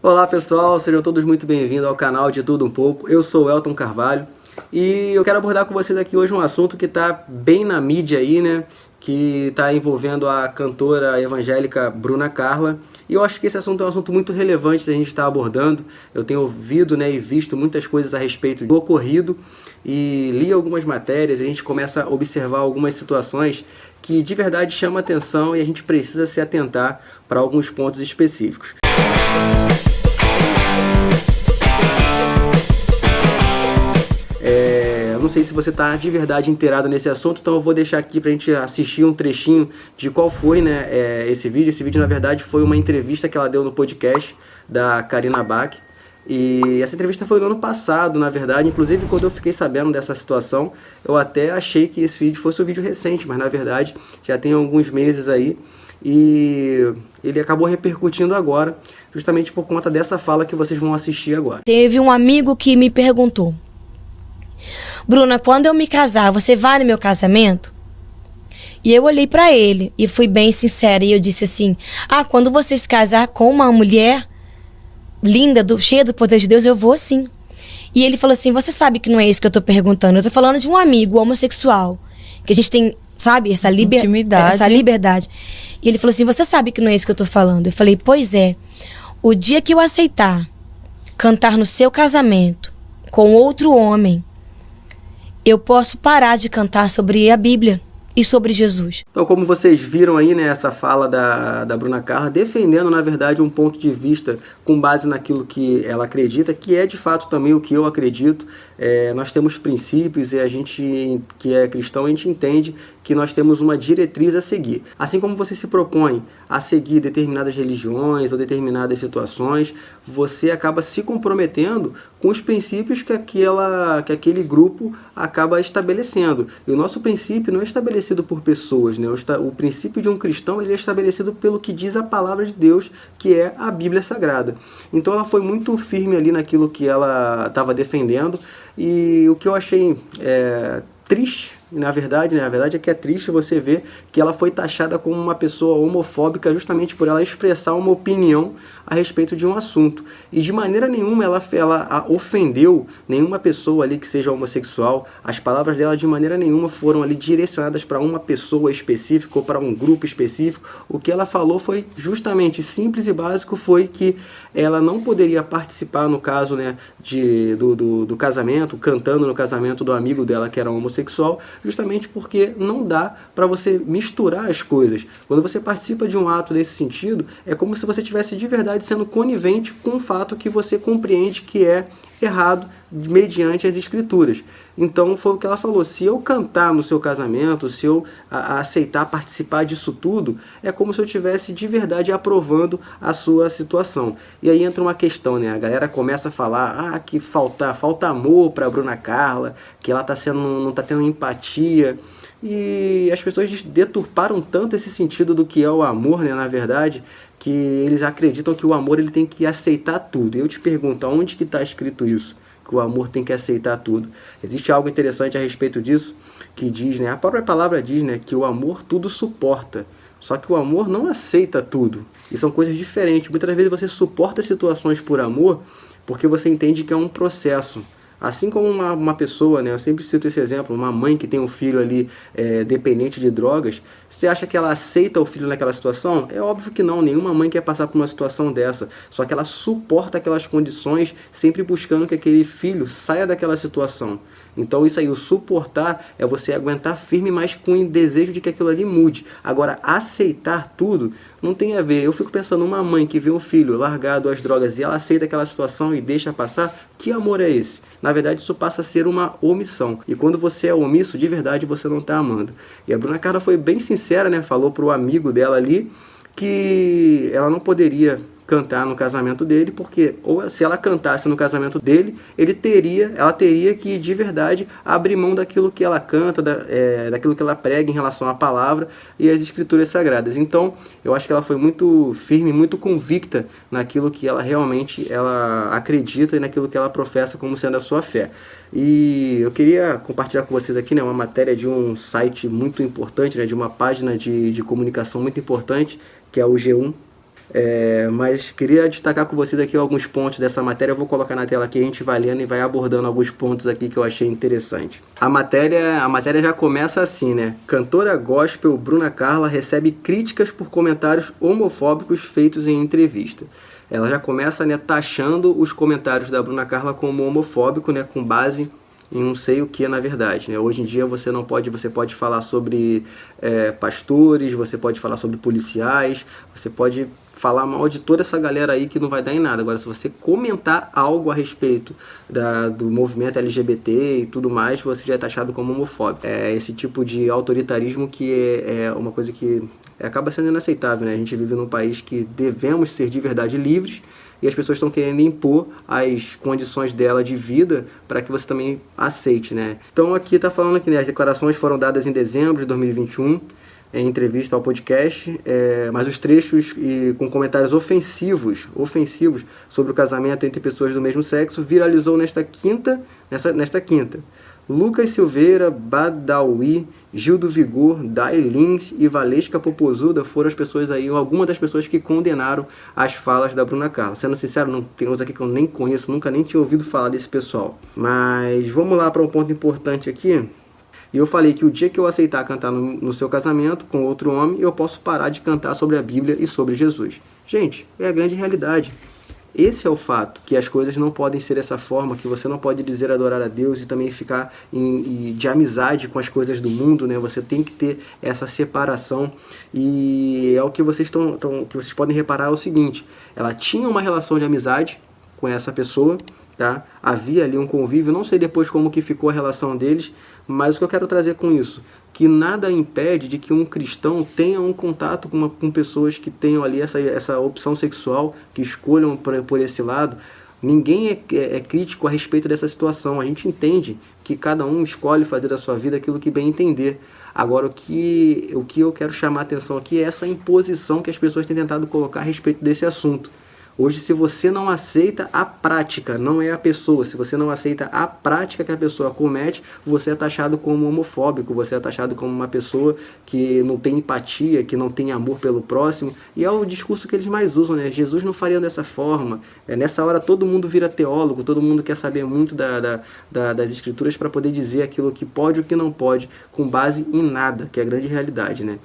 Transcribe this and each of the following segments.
Olá pessoal, sejam todos muito bem-vindos ao canal de Tudo Um Pouco. Eu sou o Elton Carvalho e eu quero abordar com vocês aqui hoje um assunto que está bem na mídia aí, né? Que está envolvendo a cantora evangélica Bruna Carla. E eu acho que esse assunto é um assunto muito relevante que a gente está abordando. Eu tenho ouvido, né, e visto muitas coisas a respeito do ocorrido e li algumas matérias. A gente começa a observar algumas situações que de verdade chamam a atenção e a gente precisa se atentar para alguns pontos específicos. Eu não sei se você está de verdade inteirado nesse assunto, então eu vou deixar aqui para a gente assistir um trechinho de qual foi, né, esse vídeo. Esse vídeo, na verdade, foi uma entrevista que ela deu no podcast da Karina Bach. E essa entrevista foi no ano passado, na verdade. Inclusive, quando eu fiquei sabendo dessa situação, eu até achei que esse vídeo fosse um vídeo recente, mas na verdade já tem alguns meses aí. E ele acabou repercutindo agora, justamente por conta dessa fala que vocês vão assistir agora. Teve um amigo que me perguntou: Bruna, quando eu me casar, você vai no meu casamento? E eu olhei pra ele e fui bem sincera e eu disse assim: quando você se casar com uma mulher linda, cheia do poder de Deus, eu vou sim. E ele falou assim: você sabe que não é isso que eu tô perguntando, eu tô falando de um amigo homossexual, que a gente tem, sabe, essa liberdade. E ele falou assim: você sabe que não é isso que eu tô falando? Eu falei: pois é, o dia que eu aceitar cantar no seu casamento com outro homem, eu posso parar de cantar sobre a Bíblia e sobre Jesus. Então, como vocês viram aí, né, essa fala da Bruna Carla, defendendo, na verdade, um ponto de vista com base naquilo que ela acredita, que é de fato também o que eu acredito. Nós temos princípios e a gente que é cristão, a gente entende que nós temos uma diretriz a seguir. Assim como você se propõe a seguir determinadas religiões ou determinadas situações, você acaba se comprometendo com os princípios que aquele grupo acaba estabelecendo. E o nosso princípio não é estabelecido por pessoas, né? O princípio de um cristão, ele é estabelecido pelo que diz a palavra de Deus, que é a Bíblia Sagrada. Então ela foi muito firme ali naquilo que ela estava defendendo. E o que eu achei triste, na verdade é que é triste você ver que ela foi taxada como uma pessoa homofóbica justamente por ela expressar uma opinião a respeito de um assunto. E de maneira nenhuma ela ofendeu nenhuma pessoa ali que seja homossexual. As palavras dela de maneira nenhuma foram ali direcionadas para uma pessoa específica ou para um grupo específico. O que ela falou foi justamente simples e básico, foi que ela não poderia participar, no caso, né, do casamento, cantando no casamento do amigo dela que era homossexual, justamente porque não dá para você misturar as coisas. Quando você participa de um ato nesse sentido, é como se você tivesse de verdade sendo conivente com um fato que você compreende que é errado mediante as escrituras. Então foi o que ela falou: se eu cantar no seu casamento, se eu aceitar participar disso tudo, é como se eu estivesse de verdade aprovando a sua situação. E aí entra uma questão, né? A galera começa a falar que falta amor para Bruna Carla, que ela não está tendo empatia. E as pessoas deturparam tanto esse sentido do que é o amor, né, na verdade, que eles acreditam que o amor ele tem que aceitar tudo. E eu te pergunto, aonde que está escrito isso? Que o amor tem que aceitar tudo. Existe algo interessante a respeito disso, que diz, né, a própria palavra diz, né, que o amor tudo suporta. Só que o amor não aceita tudo. E são coisas diferentes. Muitas vezes você suporta situações por amor porque você entende que é um processo. Assim como uma pessoa, né, eu sempre cito esse exemplo, uma mãe que tem um filho ali dependente de drogas, você acha que ela aceita o filho naquela situação? É óbvio que não, nenhuma mãe quer passar por uma situação dessa, só que ela suporta aquelas condições, sempre buscando que aquele filho saia daquela situação. Então isso aí, o suportar é você aguentar firme, mas com o desejo de que aquilo ali mude. Agora, aceitar tudo não tem a ver. Eu fico pensando, uma mãe que vê um filho largado às drogas e ela aceita aquela situação e deixa passar, que amor é esse? Na verdade, isso passa a ser uma omissão. E quando você é omisso, de verdade, você não está amando. E a Bruna Carla foi bem sincera, né? Falou para o amigo dela ali que ela não poderia cantar no casamento dele, porque ou se ela cantasse no casamento dele, ela teria que de verdade abrir mão daquilo que ela canta, daquilo que ela prega em relação à palavra e às escrituras sagradas. Então eu acho que ela foi muito firme, muito convicta naquilo que ela realmente acredita e naquilo que ela professa como sendo a sua fé. E eu queria compartilhar com vocês aqui, né, uma matéria de um site muito importante, né, de uma página de comunicação muito importante, que é o G1. Mas queria destacar com vocês aqui alguns pontos dessa matéria. Eu vou colocar na tela aqui, a gente vai lendo e vai abordando alguns pontos aqui que eu achei interessante. A matéria já começa assim, né? Cantora gospel Bruna Carla recebe críticas por comentários homofóbicos feitos em entrevista. Ela já começa, né, taxando os comentários da Bruna Carla como homofóbico, né, com base em não sei o que na verdade, né? Hoje em dia você pode falar sobre pastores, você pode falar sobre policiais, você pode falar mal de toda essa galera aí que não vai dar em nada. Agora, se você comentar algo a respeito do movimento LGBT e tudo mais, você já é taxado como homofóbico. É esse tipo de autoritarismo que é uma coisa que acaba sendo inaceitável, né? A gente vive num país que devemos ser de verdade livres, e as pessoas estão querendo impor as condições dela de vida para que você também aceite, né? Então aqui está falando que, né, as declarações foram dadas em dezembro de 2021, em entrevista ao podcast, mas os trechos com comentários ofensivos sobre o casamento entre pessoas do mesmo sexo viralizou nesta quinta. Lucas Silveira, Badawi, Gil do Vigor, Dai Lins e Valesca Popozuda foram algumas das pessoas que condenaram as falas da Bruna Carla. Sendo sincero, tem uns aqui que eu nem conheço, nunca nem tinha ouvido falar desse pessoal. Mas vamos lá para um ponto importante aqui. E eu falei que o dia que eu aceitar cantar no seu casamento com outro homem, eu posso parar de cantar sobre a Bíblia e sobre Jesus. Gente, é a grande realidade. Esse é o fato, que as coisas não podem ser dessa forma, que você não pode dizer adorar a Deus e também ficar de amizade com as coisas do mundo, né? Você tem que ter essa separação, e é o que vocês que vocês podem reparar é o seguinte: ela tinha uma relação de amizade com essa pessoa, tá? Havia ali um convívio, não sei depois como que ficou a relação deles, mas o que eu quero trazer com isso, que nada impede de que um cristão tenha um contato com pessoas que tenham ali essa opção sexual, que escolham por esse lado. Ninguém é crítico a respeito dessa situação. A gente entende que cada um escolhe fazer da sua vida aquilo que bem entender. Agora, o que eu quero chamar a atenção aqui é essa imposição que as pessoas têm tentado colocar a respeito desse assunto. Hoje, se você não aceita a prática, não é a pessoa, se você não aceita a prática que a pessoa comete, você é taxado como homofóbico, você é taxado como uma pessoa que não tem empatia, que não tem amor pelo próximo, e é o discurso que eles mais usam, né? Jesus não faria dessa forma. Nessa hora todo mundo vira teólogo, todo mundo quer saber muito das escrituras para poder dizer aquilo que pode e o que não pode, com base em nada, que é a grande realidade, né?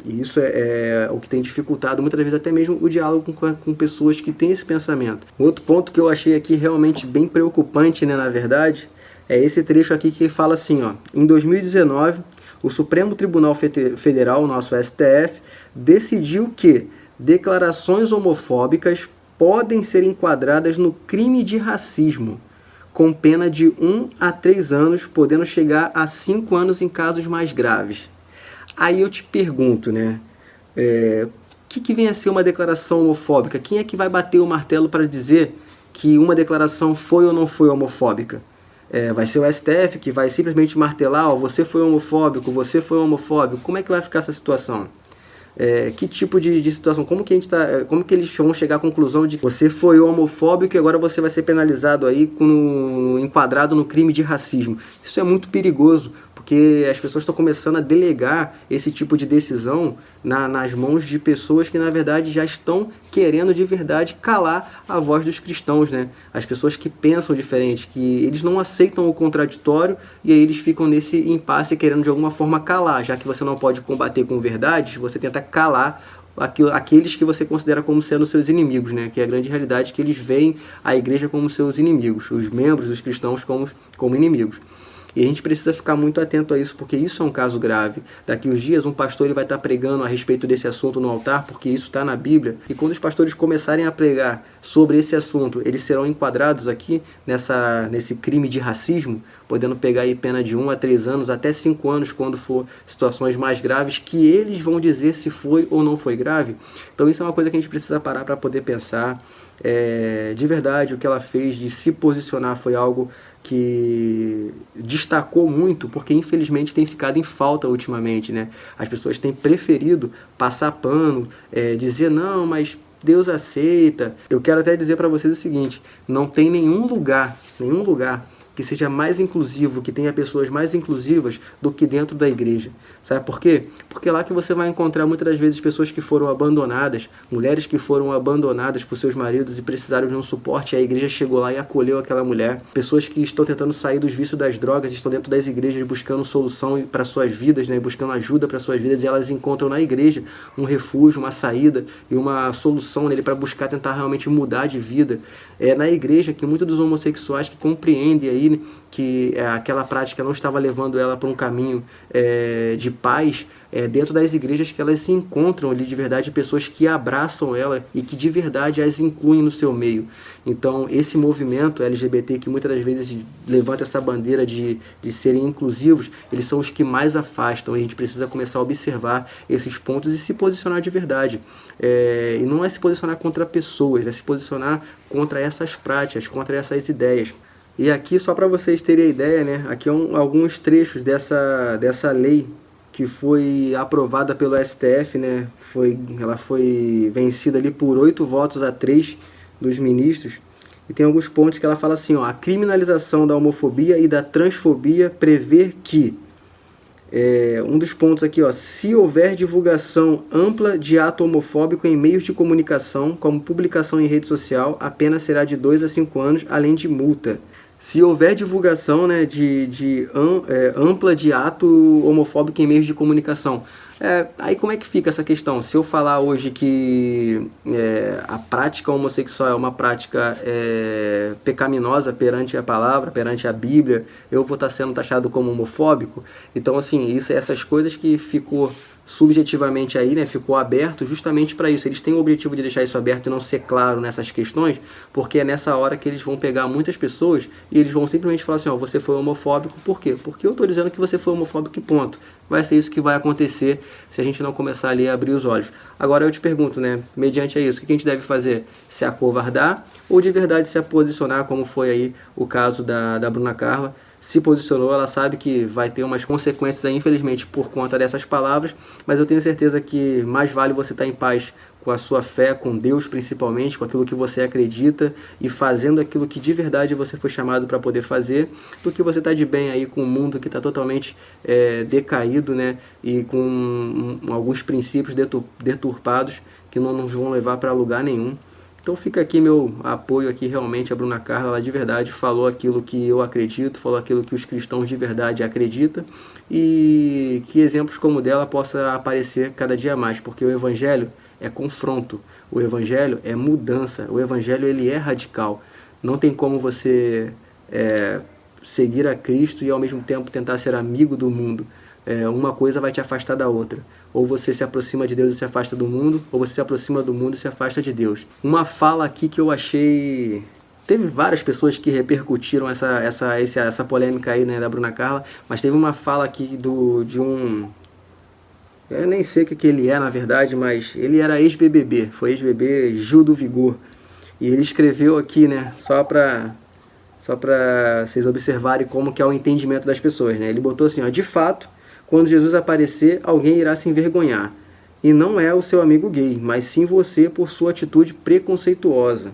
E isso é o que tem dificultado muitas vezes até mesmo o diálogo com pessoas que têm esse pensamento. Outro ponto que eu achei aqui realmente bem preocupante, né, na verdade, é esse trecho aqui que fala assim, ó: em 2019, o Supremo Tribunal Federal, nosso STF, decidiu que declarações homofóbicas podem ser enquadradas no crime de racismo, com pena de 1 a 3 anos, podendo chegar a 5 anos em casos mais graves. Aí eu te pergunto, né, o que vem a ser uma declaração homofóbica? Quem é que vai bater o martelo para dizer que uma declaração foi ou não foi homofóbica? Vai ser o STF que vai simplesmente martelar, ó, você foi homofóbico, você foi homofóbico. Como é que vai ficar essa situação? Que tipo de situação? Como que eles vão chegar à conclusão de que você foi homofóbico e agora você vai ser penalizado aí, enquadrado no crime de racismo? Isso é muito perigoso, porque as pessoas estão começando a delegar esse tipo de decisão nas mãos de pessoas que, na verdade, já estão querendo de verdade calar a voz dos cristãos, né? As pessoas que pensam diferente, que eles não aceitam o contraditório, e aí eles ficam nesse impasse querendo de alguma forma calar. Já que você não pode combater com verdades, você tenta calar aqueles que você considera como sendo seus inimigos, né? Que é a grande realidade, que eles veem a igreja como seus inimigos, os membros dos cristãos como inimigos. E a gente precisa ficar muito atento a isso, porque isso é um caso grave. Daqui uns dias um pastor vai estar pregando a respeito desse assunto no altar, porque isso está na Bíblia. E quando os pastores começarem a pregar sobre esse assunto, eles serão enquadrados aqui nesse crime de racismo, podendo pegar aí pena de 1 a 3 anos, até 5 anos, quando for situações mais graves, que eles vão dizer se foi ou não foi grave. Então isso é uma coisa que a gente precisa parar para poder pensar. De verdade, o que ela fez de se posicionar foi algo que destacou muito, porque infelizmente tem ficado em falta ultimamente, né? As pessoas têm preferido passar pano, dizer não, mas Deus aceita. Eu quero até dizer para vocês o seguinte: não tem nenhum lugar que seja mais inclusivo, que tenha pessoas mais inclusivas do que dentro da igreja. Sabe por quê? Porque é lá que você vai encontrar muitas das vezes pessoas que foram abandonadas, mulheres que foram abandonadas por seus maridos e precisaram de um suporte, e a igreja chegou lá e acolheu aquela mulher. Pessoas que estão tentando sair dos vícios das drogas, estão dentro das igrejas buscando solução para suas vidas, né? Buscando ajuda para suas vidas, e elas encontram na igreja um refúgio, uma saída e uma solução nele para buscar tentar realmente mudar de vida. É na igreja que muitos dos homossexuais que compreendem aí, né, que aquela prática não estava levando ela para um caminho de paz, dentro das igrejas que elas se encontram ali de verdade, pessoas que abraçam ela e que de verdade as incluem no seu meio. Então esse movimento LGBT que muitas das vezes levanta essa bandeira de serem inclusivos, eles são os que mais afastam. A gente precisa começar a observar esses pontos e se posicionar de verdade. E não é se posicionar contra pessoas, é se posicionar contra essas práticas, contra essas ideias. E aqui, só para vocês terem a ideia, né, aqui alguns trechos dessa lei que foi aprovada pelo STF, né, ela foi vencida ali por 8 votos a 3 dos ministros, e tem alguns pontos que ela fala assim, ó, a criminalização da homofobia e da transfobia prevê que, um dos pontos aqui, ó, se houver divulgação ampla de ato homofóbico em meios de comunicação, como publicação em rede social, a pena será de 2 a 5 anos, além de multa. Se houver divulgação, né, ampla de ato homofóbico em meios de comunicação, aí como é que fica essa questão? Se eu falar hoje que a prática homossexual é uma prática pecaminosa perante a palavra, perante a Bíblia, eu vou estar sendo taxado como homofóbico? Então, assim, essas coisas que ficou subjetivamente aí, né, ficou aberto justamente para isso. Eles têm o objetivo de deixar isso aberto e não ser claro nessas questões, porque é nessa hora que eles vão pegar muitas pessoas e eles vão simplesmente falar assim, ó, você foi homofóbico, por quê? Porque eu estou dizendo que você foi homofóbico e ponto. Vai ser isso que vai acontecer se a gente não começar ali a abrir os olhos. Agora eu te pergunto, né, mediante a isso, o que a gente deve fazer? Se acovardar ou de verdade se posicionar, como foi aí o caso da Bruna Carla? Se posicionou, ela sabe que vai ter umas consequências aí, infelizmente, por conta dessas palavras, mas eu tenho certeza que mais vale você estar em paz com a sua fé, com Deus principalmente, com aquilo que você acredita e fazendo aquilo que de verdade você foi chamado para poder fazer, do que você estar de bem aí com um mundo que está totalmente decaído, né, e com alguns princípios deturpados que não nos vão levar para lugar nenhum. Então fica aqui meu apoio aqui realmente a Bruna Carla, ela de verdade falou aquilo que eu acredito, falou aquilo que os cristãos de verdade acreditam, e que exemplos como dela possa aparecer cada dia mais, porque o Evangelho é confronto, o Evangelho é mudança, o Evangelho ele é radical. Não tem como você seguir a Cristo e ao mesmo tempo tentar ser amigo do mundo. Uma coisa vai te afastar da outra. Ou você se aproxima de Deus e se afasta do mundo, ou você se aproxima do mundo e se afasta de Deus. Uma fala aqui que eu achei... Teve várias pessoas que repercutiram essa polêmica aí, né, da Bruna Carla, mas teve uma fala aqui de um... Eu nem sei o que ele é, na verdade, mas ele era ex-BBB, foi ex-BBB Gil do Vigor. E ele escreveu aqui, né, só para vocês observarem como que é o entendimento das pessoas, né? Ele botou assim, ó, de fato, quando Jesus aparecer, alguém irá se envergonhar. E não é o seu amigo gay, mas sim você por sua atitude preconceituosa.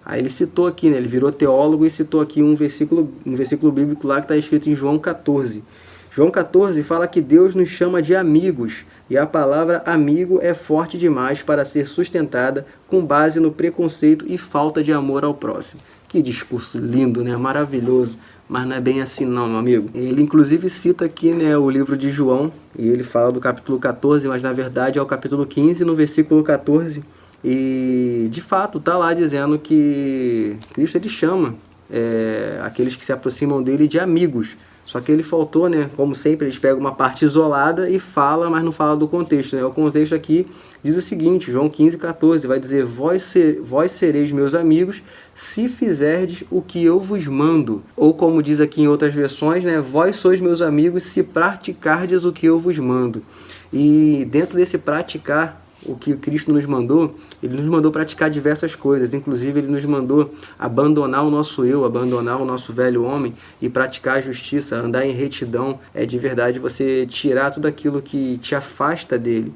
Aí ele citou aqui, né? Ele virou teólogo e citou aqui um versículo bíblico lá que está escrito em João 14. João 14 fala que Deus nos chama de amigos, e a palavra amigo é forte demais para ser sustentada com base no preconceito e falta de amor ao próximo. Que discurso lindo, né? Maravilhoso. Mas não é bem assim não, meu amigo. Ele inclusive cita aqui, né, o livro de João, e ele fala do capítulo 14, mas na verdade é o capítulo 15, no versículo 14. E de fato está lá dizendo que Cristo ele chama aqueles que se aproximam dele de amigos. Só que ele faltou, né? Como sempre, eles pegam uma parte isolada e fala, mas não fala do contexto, né? O contexto aqui diz o seguinte, João 15,14, vai dizer, vós sereis meus amigos se fizerdes o que eu vos mando. Ou como diz aqui em outras versões, né? Vós sois meus amigos se praticardes o que eu vos mando. E dentro desse praticar o que Cristo nos mandou, ele nos mandou praticar diversas coisas, inclusive ele nos mandou abandonar o nosso eu, abandonar o nosso velho homem e praticar a justiça, andar em retidão, de verdade você tirar tudo aquilo que te afasta dele.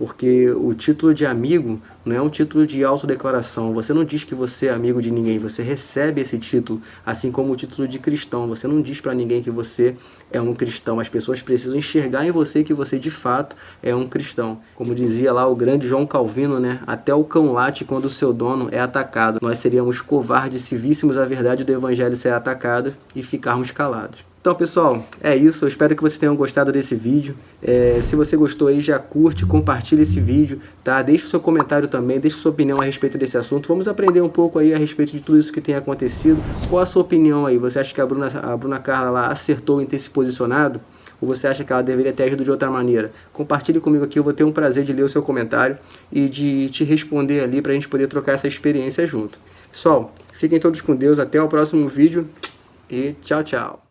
porque o título de amigo não é um título de autodeclaração. Você não diz que você é amigo de ninguém, você recebe esse título, assim como o título de cristão. Você não diz para ninguém que você é um cristão. As pessoas precisam enxergar em você que você de fato é um cristão. Como dizia lá o grande João Calvino, né? Até o cão late quando o seu dono é atacado. Nós seríamos covardes se víssemos a verdade do evangelho ser atacada e ficarmos calados. Então, pessoal, é isso. Eu espero que vocês tenham gostado desse vídeo. Se você gostou aí, já curte, compartilha esse vídeo, tá? Deixe o seu comentário também, deixe sua opinião a respeito desse assunto. Vamos aprender um pouco aí a respeito de tudo isso que tem acontecido. Qual a sua opinião aí? Você acha que a Bruna Carla lá acertou em ter se posicionado? Ou você acha que ela deveria ter agido de outra maneira? Compartilhe comigo aqui, eu vou ter um prazer de ler o seu comentário e de te responder ali para a gente poder trocar essa experiência junto. Pessoal, fiquem todos com Deus, até o próximo vídeo e tchau, tchau.